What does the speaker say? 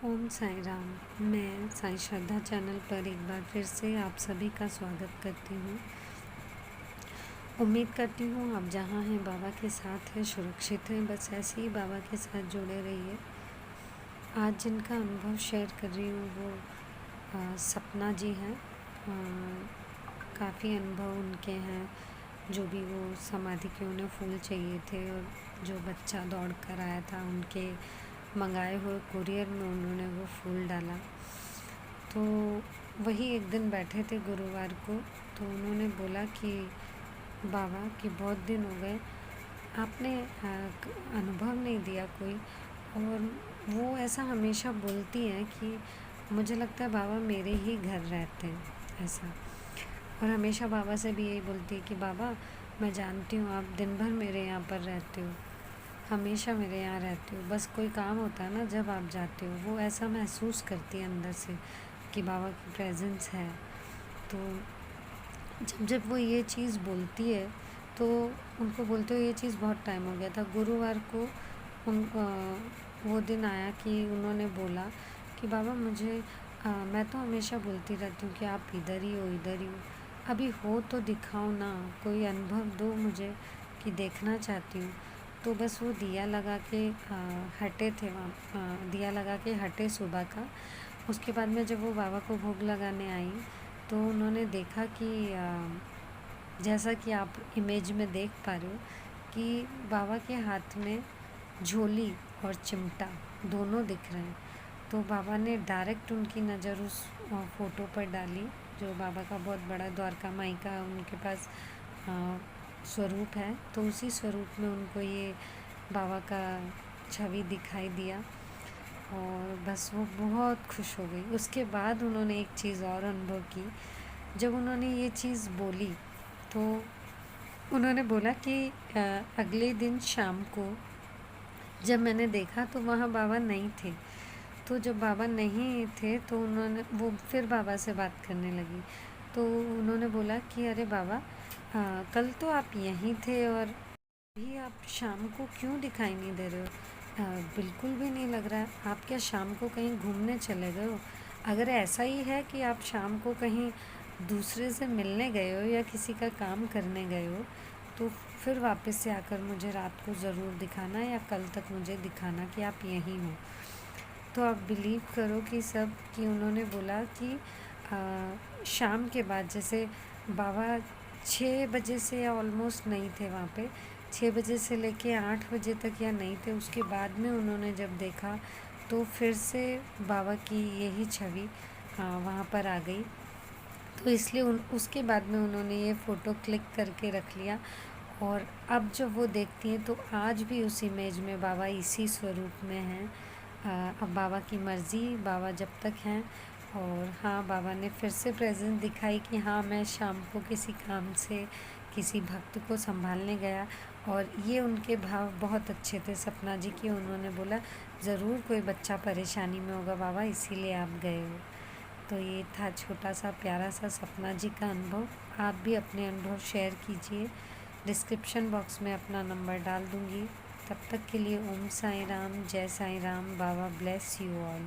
ओम साई राम। मैं साई श्रद्धा चैनल पर एक बार फिर से आप सभी का स्वागत करती हूँ। उम्मीद करती हूँ आप जहाँ हैं बाबा के साथ हैं, सुरक्षित हैं। बस ऐसे ही बाबा के साथ जुड़े रहिए। आज जिनका अनुभव शेयर कर रही हूँ वो सपना जी हैं। काफ़ी अनुभव उनके हैं। जो भी वो समाधि के उन्हें फूल चाहिए थे और जो बच्चा दौड़ कर आया था उनके मंगाए हुए कुरियर में उन्होंने वो फूल डाला। तो वही एक दिन बैठे थे गुरुवार को, तो उन्होंने बोला कि बाबा कि बहुत दिन हो गए, आपने अनुभव नहीं दिया कोई। और वो ऐसा हमेशा बोलती हैं कि मुझे लगता है बाबा मेरे ही घर रहते हैं ऐसा। और हमेशा बाबा से भी यही बोलती है कि बाबा मैं जानती हूँ आप दिन भर मेरे यहाँ पर रहते हो, हमेशा मेरे यहाँ रहते हो, बस कोई काम होता है ना जब आप जाते हो। वो ऐसा महसूस करती है अंदर से कि बाबा की प्रेजेंस है। तो जब जब वो ये चीज़ बोलती है तो उनको बोलते हुए ये चीज़ बहुत टाइम हो गया था। गुरुवार को वो दिन आया कि उन्होंने बोला कि बाबा मुझे मैं तो हमेशा बोलती रहती हूँ कि आप इधर ही हो, इधर ही हो, अभी हो तो दिखाओ ना, कोई अनुभव दो मुझे कि देखना चाहती हूँ। तो बस वो दिया लगा के हटे थे वहाँ, दिया लगा के हटे सुबह का। उसके बाद में जब वो बाबा को भोग लगाने आई तो उन्होंने देखा कि जैसा कि आप इमेज में देख पा रहे हो कि बाबा के हाथ में झोली और चिमटा दोनों दिख रहे हैं। तो बाबा ने डायरेक्ट उनकी नज़र उस फ़ोटो पर डाली जो बाबा का बहुत बड़ा द्वारका माई का उनके पास स्वरूप है। तो उसी स्वरूप में उनको ये बाबा का छवि दिखाई दिया और बस वो बहुत खुश हो गई। उसके बाद उन्होंने एक चीज़ और अनुभव की। जब उन्होंने ये चीज़ बोली तो उन्होंने बोला कि अगले दिन शाम को जब मैंने देखा तो वहाँ बाबा नहीं थे। तो जब बाबा नहीं थे तो उन्होंने वो फिर बाबा से बात करने लगी। तो उन्होंने बोला कि अरे बाबा कल तो आप यहीं थे और अभी आप शाम को क्यों दिखाई नहीं दे रहे हो? बिल्कुल भी नहीं लग रहा है। आप क्या शाम को कहीं घूमने चले गए हो? अगर ऐसा ही है कि आप शाम को कहीं दूसरे से मिलने गए हो या किसी का काम करने गए हो तो फिर वापस से आकर मुझे रात को ज़रूर दिखाना या कल तक मुझे दिखाना कि आप यहीं हो। तो आप बिलीव करो कि उन्होंने बोला कि शाम के बाद जैसे बाबा 6 बजे से ऑलमोस्ट नहीं थे वहाँ पे, 6 बजे से लेके 8 बजे तक या नहीं थे। उसके बाद में उन्होंने जब देखा तो फिर से बाबा की यही छवि वहाँ पर आ गई। तो इसलिए उसके बाद में उन्होंने ये फ़ोटो क्लिक करके रख लिया। और अब जब वो देखती हैं तो आज भी उस इमेज में बाबा इसी स्वरूप में हैं। अब बाबा की मर्ज़ी, बाबा जब तक हैं। और हाँ, बाबा ने फिर से प्रेजेंस दिखाई कि हाँ मैं शाम को किसी काम से किसी भक्त को संभालने गया और ये उनके भाव बहुत अच्छे थे सपना जी की। उन्होंने बोला ज़रूर कोई बच्चा परेशानी में होगा बाबा, इसीलिए आप गए हो। तो ये था छोटा सा प्यारा सा सपना जी का अनुभव। आप भी अपने अनुभव शेयर कीजिए। डिस्क्रिप्शन बॉक्स में अपना नंबर डाल दूँगी। तब तक के लिए ओम साई राम, जय साई राम। बाबा ब्लेस यू ऑल।